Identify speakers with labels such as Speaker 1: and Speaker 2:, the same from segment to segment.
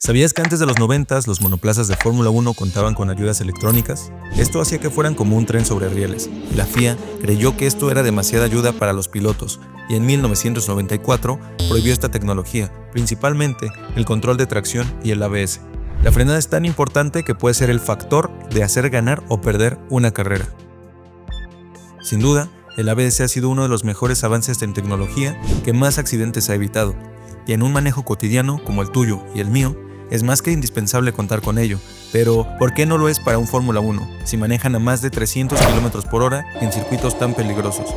Speaker 1: ¿Sabías que antes de los 90 los monoplazas de Fórmula 1 contaban con ayudas electrónicas? Esto hacía que fueran como un tren sobre rieles. La FIA creyó que esto era demasiada ayuda para los pilotos y en 1994 prohibió esta tecnología, principalmente el control de tracción y el ABS. La frenada es tan importante que puede ser el factor de hacer ganar o perder una carrera. Sin duda, el ABS ha sido uno de los mejores avances en tecnología que más accidentes ha evitado, y en un manejo cotidiano como el tuyo y el mío, es más que indispensable contar con ello. Pero, ¿por qué no lo es para un Fórmula 1 si manejan a más de 300 km/h en circuitos tan peligrosos?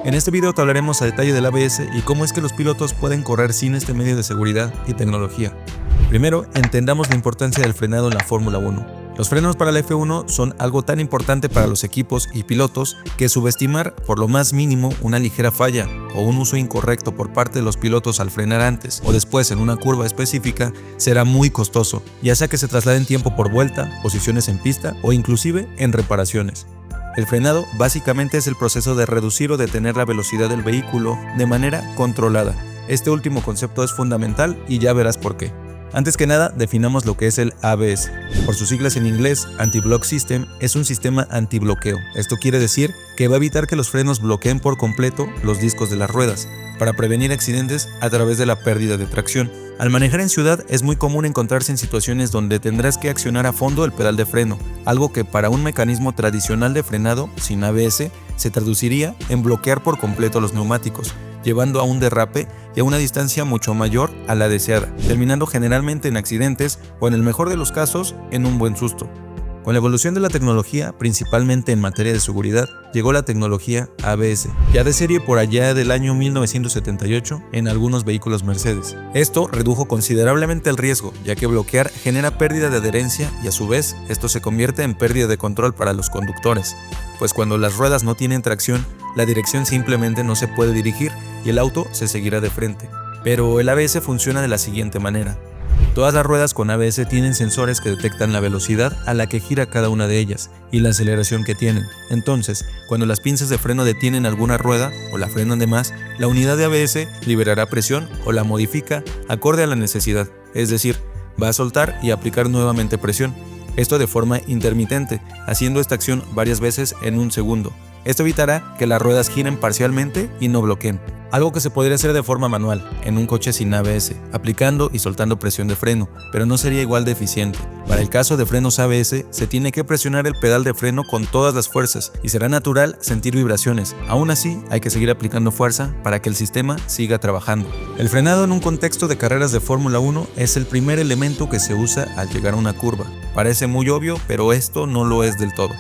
Speaker 1: En este video te hablaremos a detalle del ABS y cómo es que los pilotos pueden correr sin este medio de seguridad y tecnología. Primero, entendamos la importancia del frenado en la Fórmula 1. Los frenos para la F1 son algo tan importante para los equipos y pilotos que subestimar por lo más mínimo una ligera falla o un uso incorrecto por parte de los pilotos al frenar antes o después en una curva específica será muy costoso, ya sea que se trasladen tiempo por vuelta, posiciones en pista o inclusive en reparaciones. El frenado básicamente es el proceso de reducir o detener la velocidad del vehículo de manera controlada. Este último concepto es fundamental y ya verás por qué. Antes que nada, definamos lo que es el ABS. Por sus siglas en inglés, Anti-Block System es un sistema antibloqueo. Esto quiere decir que va a evitar que los frenos bloqueen por completo los discos de las ruedas, para prevenir accidentes a través de la pérdida de tracción. Al manejar en ciudad es muy común encontrarse en situaciones donde tendrás que accionar a fondo el pedal de freno, algo que para un mecanismo tradicional de frenado sin ABS se traduciría en bloquear por completo los neumáticos, llevando a un derrape y a una distancia mucho mayor a la deseada, terminando generalmente en accidentes o en el mejor de los casos en un buen susto. Con la evolución de la tecnología, principalmente en materia de seguridad, llegó la tecnología ABS, ya de serie por allá del año 1978 en algunos vehículos Mercedes. Esto redujo considerablemente el riesgo, ya que bloquear genera pérdida de adherencia y a su vez esto se convierte en pérdida de control para los conductores, pues cuando las ruedas no tienen tracción, la dirección simplemente no se puede dirigir y el auto se seguirá de frente. Pero el ABS funciona de la siguiente manera. Todas las ruedas con ABS tienen sensores que detectan la velocidad a la que gira cada una de ellas y la aceleración que tienen. Entonces, cuando las pinzas de freno detienen alguna rueda o la frenan de más, la unidad de ABS liberará presión o la modifica acorde a la necesidad, es decir, va a soltar y aplicar nuevamente presión. Esto de forma intermitente, haciendo esta acción varias veces en un segundo. Esto evitará que las ruedas giren parcialmente y no bloqueen, algo que se podría hacer de forma manual en un coche sin ABS, aplicando y soltando presión de freno, pero no sería igual de eficiente. Para el caso de frenos ABS, se tiene que presionar el pedal de freno con todas las fuerzas y será natural sentir vibraciones. Aún así, hay que seguir aplicando fuerza para que el sistema siga trabajando. El frenado en un contexto de carreras de Fórmula 1 es el primer elemento que se usa al llegar a una curva. Parece muy obvio, pero esto no lo es del todo.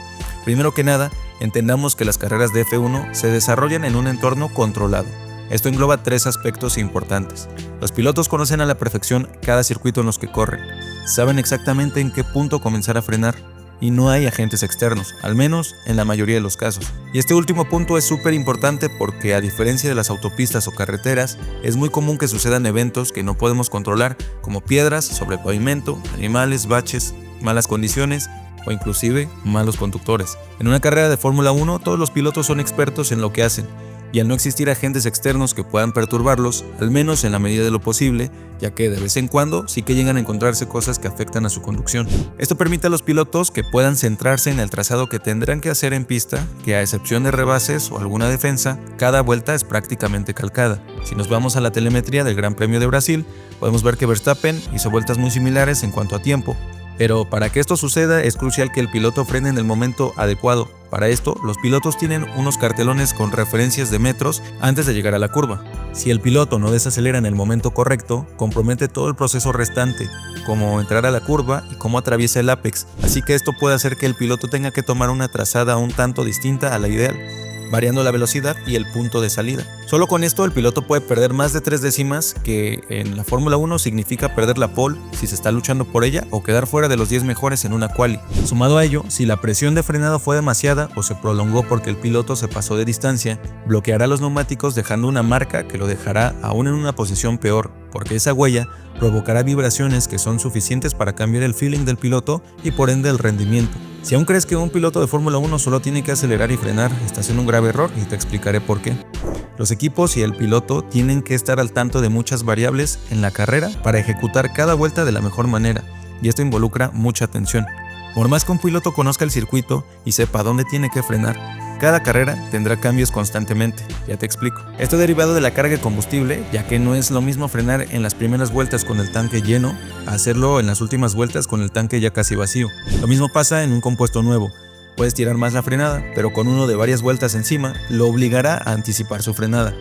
Speaker 1: Primero que nada, entendamos que las carreras de F1 se desarrollan en un entorno controlado. Esto engloba tres aspectos importantes. Los pilotos conocen a la perfección cada circuito en los que corren, saben exactamente en qué punto comenzar a frenar y no hay agentes externos, al menos en la mayoría de los casos. Y este último punto es súper importante porque a diferencia de las autopistas o carreteras, es muy común que sucedan eventos que no podemos controlar, como piedras sobre el pavimento, animales, baches, malas condiciones o inclusive malos conductores. En una carrera de Fórmula 1 todos los pilotos son expertos en lo que hacen y al no existir agentes externos que puedan perturbarlos, al menos en la medida de lo posible, ya que de vez en cuando sí que llegan a encontrarse cosas que afectan a su conducción. Esto permite a los pilotos que puedan centrarse en el trazado que tendrán que hacer en pista, que a excepción de rebases o alguna defensa, cada vuelta es prácticamente calcada. Si nos vamos a la telemetría del Gran Premio de Brasil, podemos ver que Verstappen hizo vueltas muy similares en cuanto a tiempo. Pero para que esto suceda es crucial que el piloto frene en el momento adecuado. Para esto, los pilotos tienen unos cartelones con referencias de metros antes de llegar a la curva. Si el piloto no desacelera en el momento correcto, compromete todo el proceso restante, como entrar a la curva y cómo atraviesa el ápex. Así que esto puede hacer que el piloto tenga que tomar una trazada un tanto distinta a la ideal, variando la velocidad y el punto de salida. Solo con esto el piloto puede perder más de 3 décimas, que en la Fórmula 1 significa perder la pole si se está luchando por ella o quedar fuera de los 10 mejores en una quali. Sumado a ello, si la presión de frenado fue demasiada o se prolongó porque el piloto se pasó de distancia, bloqueará los neumáticos dejando una marca que lo dejará aún en una posición peor, porque esa huella provocará vibraciones que son suficientes para cambiar el feeling del piloto y por ende el rendimiento. Si aún crees que un piloto de Fórmula 1 solo tiene que acelerar y frenar, estás en un grave error y te explicaré por qué. Los equipos y el piloto tienen que estar al tanto de muchas variables en la carrera para ejecutar cada vuelta de la mejor manera, y esto involucra mucha atención. Por más que un piloto conozca el circuito y sepa dónde tiene que frenar, cada carrera tendrá cambios constantemente, ya te explico. Esto derivado de la carga de combustible, ya que no es lo mismo frenar en las primeras vueltas con el tanque lleno a hacerlo en las últimas vueltas con el tanque ya casi vacío. Lo mismo pasa en un compuesto nuevo. Puedes tirar más la frenada, pero con uno de varias vueltas encima lo obligará a anticipar su frenada.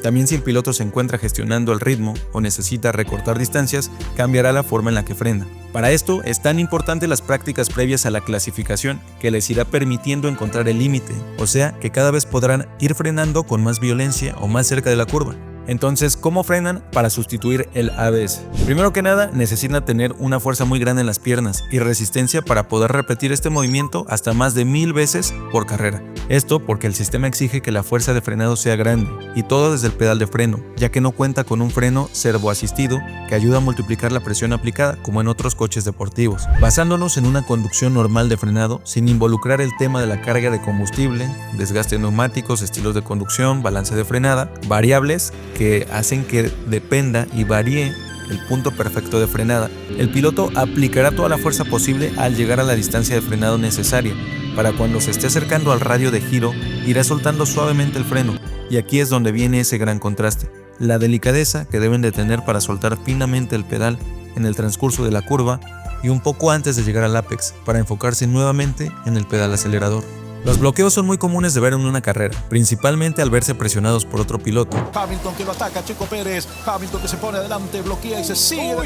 Speaker 1: También si el piloto se encuentra gestionando el ritmo o necesita recortar distancias, cambiará la forma en la que frena. Para esto es tan importante las prácticas previas a la clasificación que les irá permitiendo encontrar el límite, o sea que cada vez podrán ir frenando con más violencia o más cerca de la curva. Entonces, ¿cómo frenan para sustituir el ABS? Primero que nada, necesitan tener una fuerza muy grande en las piernas y resistencia para poder repetir este movimiento hasta más de 1000 veces por carrera. Esto porque el sistema exige que la fuerza de frenado sea grande, y todo desde el pedal de freno, ya que no cuenta con un freno servoasistido que ayuda a multiplicar la presión aplicada como en otros coches deportivos. Basándonos en una conducción normal de frenado, sin involucrar el tema de la carga de combustible, desgaste de neumáticos, estilos de conducción, balance de frenada, variables que hacen que dependa y varíe el punto perfecto de frenada, el piloto aplicará toda la fuerza posible al llegar a la distancia de frenado necesaria. Para cuando se esté acercando al radio de giro, irá soltando suavemente el freno, y aquí es donde viene ese gran contraste, la delicadeza que deben de tener para soltar finamente el pedal en el transcurso de la curva y un poco antes de llegar al apex, para enfocarse nuevamente en el pedal acelerador. Los bloqueos son muy comunes de ver en una carrera, principalmente al verse presionados por otro piloto.
Speaker 2: Hamilton que lo ataca, Checo Pérez. Hamilton que se pone adelante, bloquea y se sigue.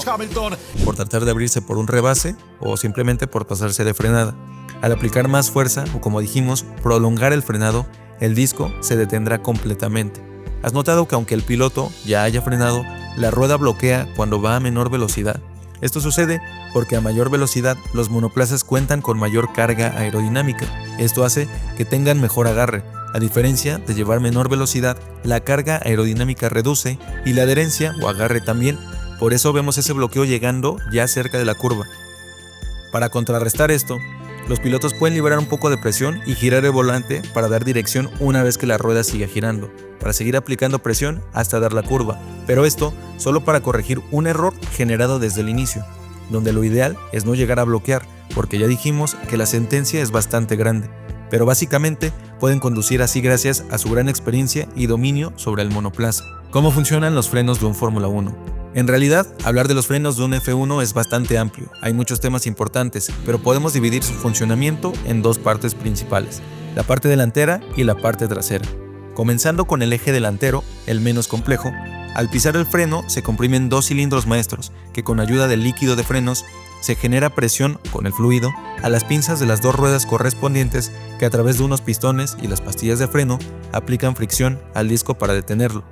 Speaker 2: Hamilton.
Speaker 1: Por tratar de abrirse por un rebase o simplemente por pasarse de frenada. Al aplicar más fuerza o, como dijimos, prolongar el frenado, el disco se detendrá completamente. ¿Has notado que aunque el piloto ya haya frenado, la rueda bloquea cuando va a menor velocidad? Esto sucede porque a mayor velocidad los monoplazas cuentan con mayor carga aerodinámica. Esto hace que tengan mejor agarre. A diferencia de llevar menor velocidad, la carga aerodinámica reduce y la adherencia o agarre también. Por eso vemos ese bloqueo llegando ya cerca de la curva. Para contrarrestar esto, los pilotos pueden liberar un poco de presión y girar el volante para dar dirección una vez que la rueda siga girando, para seguir aplicando presión hasta dar la curva, pero esto solo para corregir un error generado desde el inicio, donde lo ideal es no llegar a bloquear, porque ya dijimos que la sentencia es bastante grande, pero básicamente pueden conducir así gracias a su gran experiencia y dominio sobre el monoplaza. ¿Cómo funcionan los frenos de un Fórmula 1? En realidad, hablar de los frenos de un F1 es bastante amplio, hay muchos temas importantes, pero podemos dividir su funcionamiento en dos partes principales, la parte delantera y la parte trasera. Comenzando con el eje delantero, el menos complejo, al pisar el freno se comprimen dos cilindros maestros que con ayuda del líquido de frenos se genera presión con el fluido a las pinzas de las dos ruedas correspondientes que a través de unos pistones y las pastillas de freno aplican fricción al disco para detenerlo.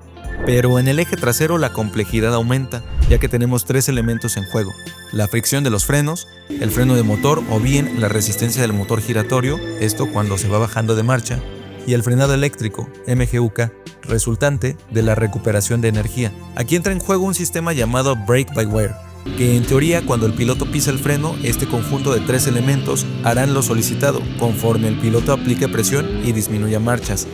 Speaker 1: Pero en el eje trasero la complejidad aumenta, ya que tenemos tres elementos en juego: la fricción de los frenos, el freno de motor o bien la resistencia del motor giratorio, esto cuando se va bajando de marcha, y el frenado eléctrico, MGUK, resultante de la recuperación de energía. Aquí entra en juego un sistema llamado brake-by-wire, que en teoría cuando el piloto pisa el freno, este conjunto de tres elementos harán lo solicitado conforme el piloto aplique presión y disminuya marchas.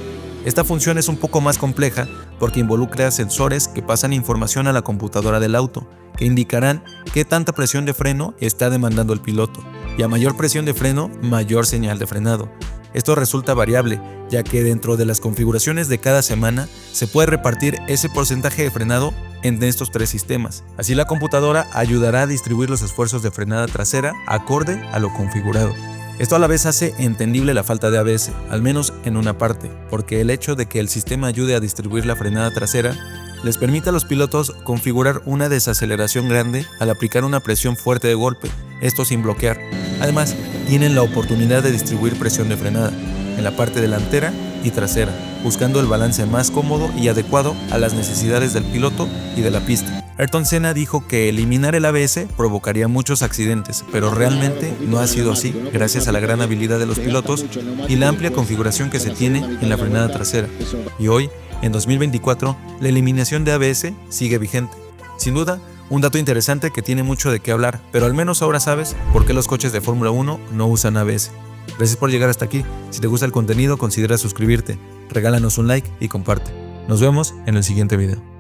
Speaker 1: Esta función es un poco más compleja porque involucra sensores que pasan información a la computadora del auto, que indicarán qué tanta presión de freno está demandando el piloto, y a mayor presión de freno, mayor señal de frenado. Esto resulta variable, ya que dentro de las configuraciones de cada semana se puede repartir ese porcentaje de frenado entre estos tres sistemas. Así la computadora ayudará a distribuir los esfuerzos de frenada trasera acorde a lo configurado. Esto a la vez hace entendible la falta de ABS, al menos en una parte, porque el hecho de que el sistema ayude a distribuir la frenada trasera les permite a los pilotos configurar una desaceleración grande al aplicar una presión fuerte de golpe, esto sin bloquear. Además, tienen la oportunidad de distribuir presión de frenada en la parte delantera y trasera, buscando el balance más cómodo y adecuado a las necesidades del piloto y de la pista. Ayrton Senna dijo que eliminar el ABS provocaría muchos accidentes, pero realmente no ha sido así gracias a la gran habilidad de los pilotos y la amplia configuración que se tiene en la frenada trasera. Y hoy, en 2024, la eliminación de ABS sigue vigente. Sin duda, un dato interesante que tiene mucho de qué hablar, pero al menos ahora sabes por qué los coches de Fórmula 1 no usan ABS. Gracias por llegar hasta aquí. Si te gusta el contenido, considera suscribirte, regálanos un like y comparte. Nos vemos en el siguiente video.